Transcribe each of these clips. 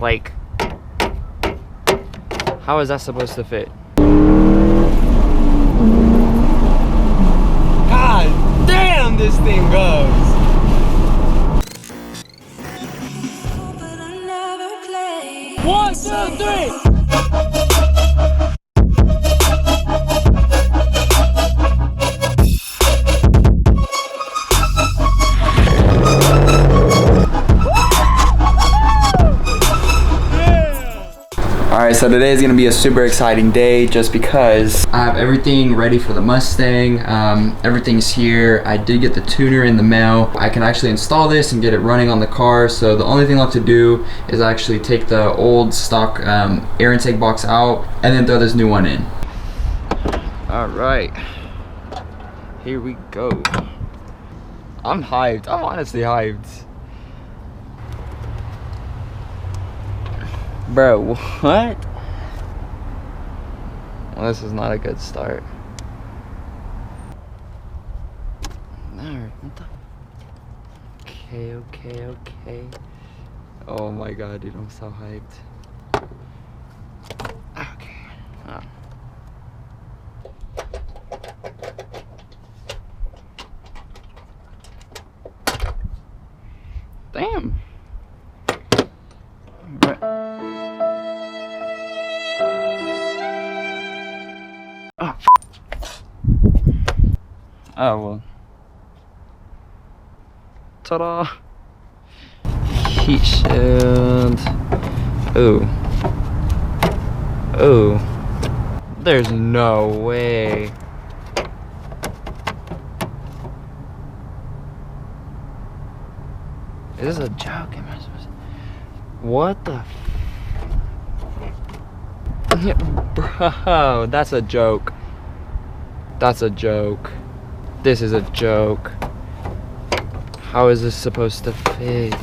Like, how is that supposed to fit? God damn, this thing goes. One, two, three. Alright, so today is going to be a super exciting day just because I have everything ready for the Mustang. Everything's here. I did get the tuner in the mail. I can actually install this and get it running on the car. So the only thing left to do is actually take the old stock air intake box out and then throw this new one in. Alright, here we go. I'm hyped. I'm honestly hyped. Bro, what? Well, this is not a good start. Alright, what the? Okay. Oh my god, dude, I'm so hyped. Okay. Oh. Damn. Oh well. Ta-da! Heat shield. Ooh. Ooh. There's no way. Is this a joke? Am I supposed to... What the bro, that's a joke. That's a joke. This is a joke. How is this supposed to fit?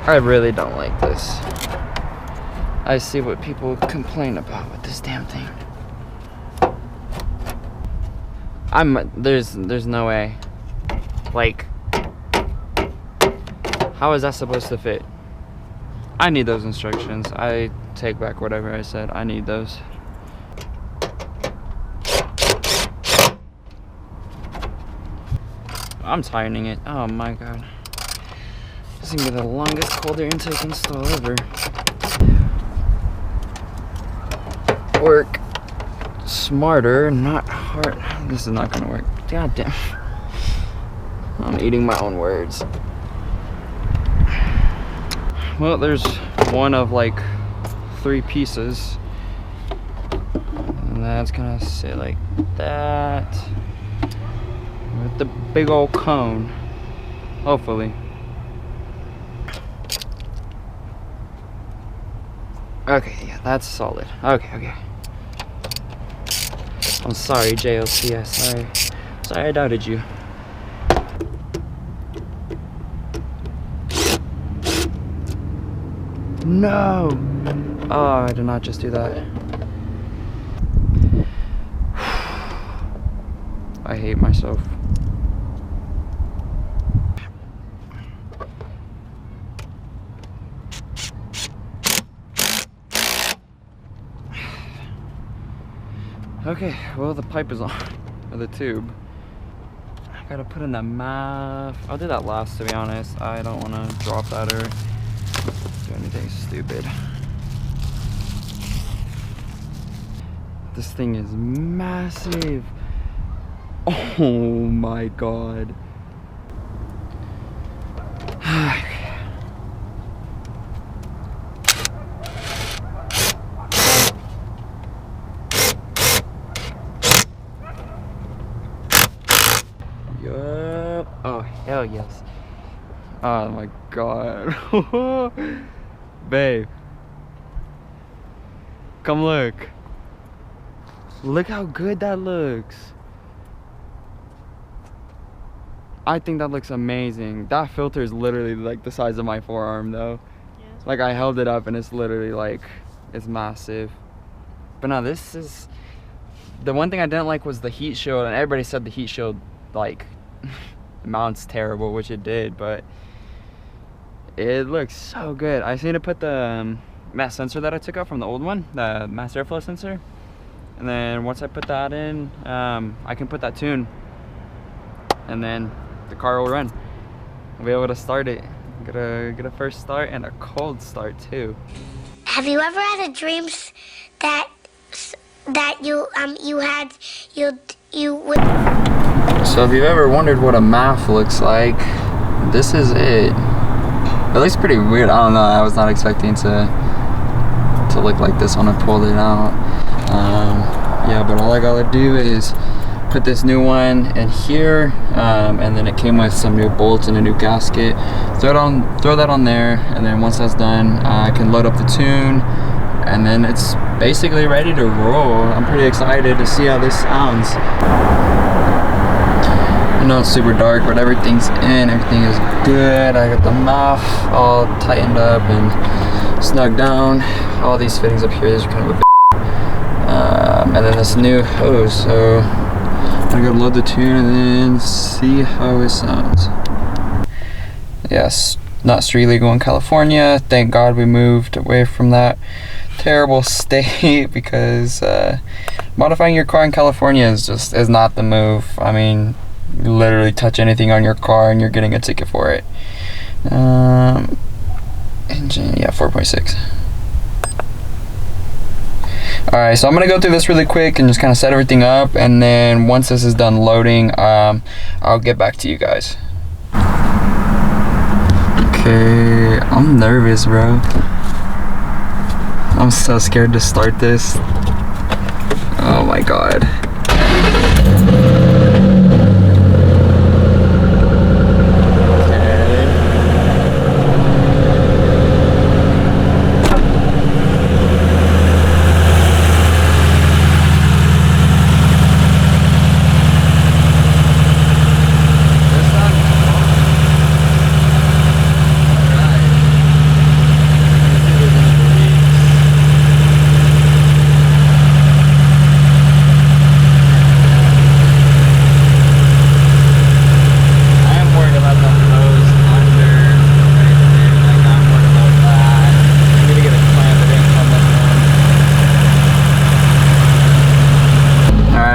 I really don't like this. I see what people complain about with this damn thing. There's no way. Like, how is that supposed to fit? I need those instructions. I take back whatever I said. I need those. I'm tightening it. Oh my god. This is gonna be the longest cold air intake install ever. Work smarter, not hard. This is not gonna work. God damn. I'm eating my own words. Well, there's one of like 3 pieces. And that's gonna sit like that. With the big old cone. Hopefully. Okay, yeah, that's solid. Okay. I'm sorry, JLCS. Sorry I doubted you. No! Oh, I did not just do that. I hate myself. Okay, well the pipe is on, or the tube. I gotta put in the math. I'll do that last, to be honest. I don't want to drop that or do anything stupid. This thing is massive. Oh my god. Yup. Oh hell yes. Oh my god. Babe, come look. Look how good that looks. I think that looks amazing. That filter is literally like the size of my forearm though. Yeah. Like I held it up and it's literally like, it's massive. But no, this is, the one thing I didn't like was the heat shield, and everybody said the heat shield like mounts terrible, which it did, but It looks so good. I just need to put the mass sensor that I took out from the old one, the mass airflow sensor. And then once I put that in, I can put that tune. And then the car will run. I'll be able to start it. Get a first start and a cold start too. Have you ever had a dream that you would? So if you've ever wondered what a MAF looks like, this is it. It looks pretty weird. I don't know. I was not expecting to look like this when I pulled it out. Yeah, but all I gotta do is put this new one in here, and then it came with some new bolts and a new gasket. Throw that on there, and then once that's done, I can load up the tune, and then it's basically ready to roll. I'm pretty excited to see how this sounds. I know it's super dark, but everything's in. Everything is good. I got the MAF all tightened up and snug down. All these fittings up here, these are kind of a bit. And then this new hose. So I'm gonna load the tune and then see how it sounds. Yes, not street legal in California. Thank God we moved away from that terrible state because modifying your car in California is not the move. I mean, you literally touch anything on your car and you're getting a ticket for it. Engine, yeah, 4.6. Alright, so I'm gonna go through this really quick and just kind of set everything up, and then once this is done loading, I'll get back to you guys. Okay, I'm nervous, bro. I'm so scared to start this. Oh my god.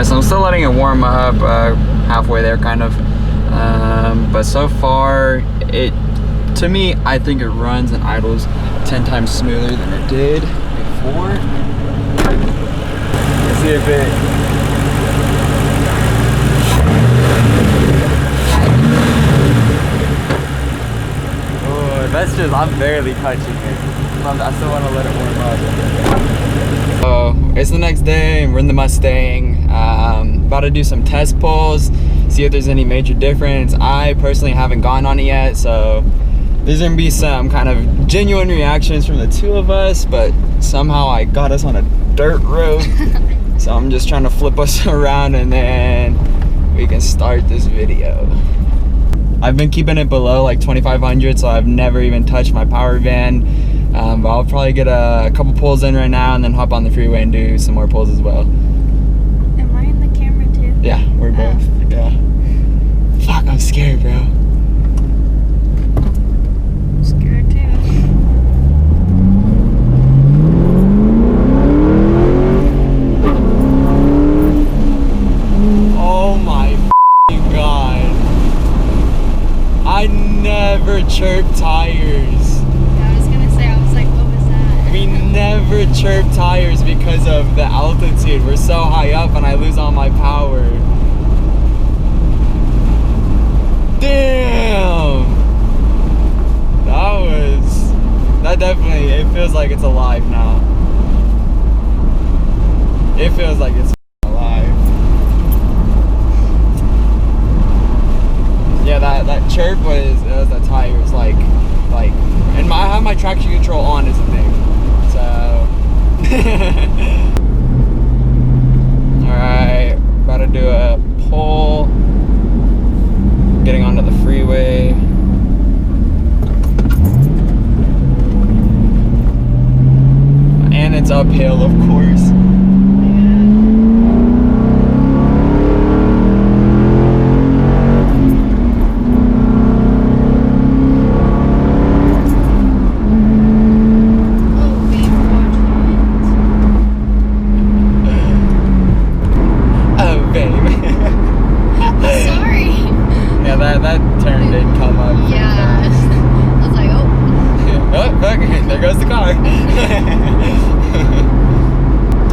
So I'm still letting it warm up, halfway there kind of, but so far to me, I think it runs and idles 10 times smoother than it did before. Let's see if it that's just, I'm barely touching it. I still want to let it warm up. So it's the next day and we're in the Mustang. About to do some test pulls, see if there's any major difference. I personally haven't gone on it yet, so there's gonna be some kind of genuine reactions from the two of us, but somehow I got us on a dirt road. So I'm just trying to flip us around and then we can start this video. I've been keeping it below like 2,500, so I've never even touched my power band. But I'll probably get a couple pulls in right now and then hop on the freeway and do some more pulls as well. Am I in the camera too? Yeah, we're both. Yeah. Fuck, I'm scared, bro. I'm scared too. Oh my god. I never chirp tires. We never chirp tires because of the altitude. We're so high up and I lose all my power. Damn! That definitely, it feels like it's alive now. It feels like it's alive. Yeah, that chirp was the tires, like, and I have my traction control on is the thing. So, alright, about to do a pull, getting onto the freeway. And it's uphill, of course. There goes the car.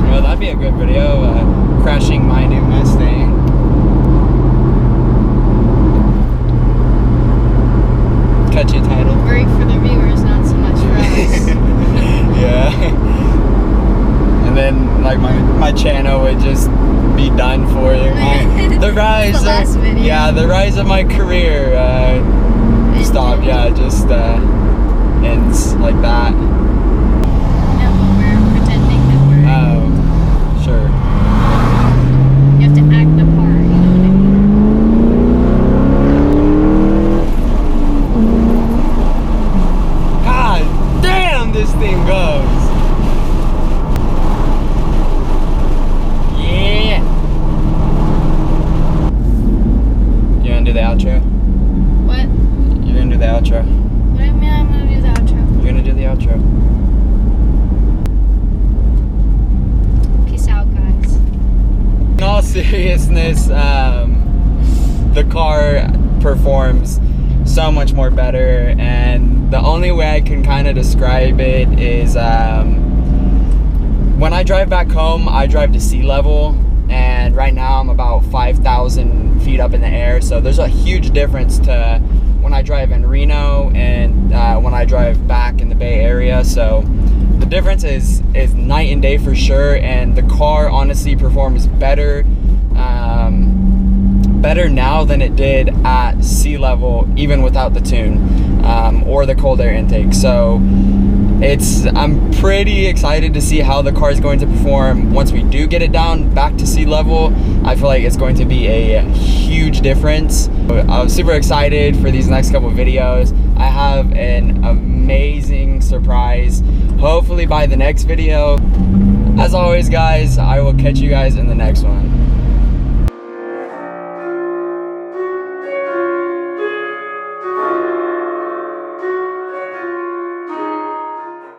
Well, that'd be a good video, crashing my new Mustang. Catchy title. Great for the viewers, not so much for us. Yeah. And then like my channel would just be done for you. The rise The last video. Yeah, the rise of my career stop, yeah, just ends like that. No, we're pretending that we're Oh, sure. you have to act the part, you know what I mean? God damn, this thing goes. Yeah. You gonna do the outro? What? You're gonna do the outro. What do you mean I'm gonna do the outro? You're gonna do the outro. Peace out, guys. In all seriousness, the car performs so much more better, and the only way I can kind of describe it is when I drive back home, I drive to sea level, and right now I'm about 5,000 feet up in the air, so there's a huge difference to when I drive in Reno and when I drive back in the Bay Area. So the difference is night and day for sure, and the car honestly performs better better now than it did at sea level, even without the tune or the cold air intake. So I'm pretty excited to see how the car is going to perform once we do get it down back to sea level. I feel like it's going to be a huge difference. I'm super excited for these next couple of videos. I have an amazing surprise, hopefully by the next video. As always, guys, I will catch you guys in the next one.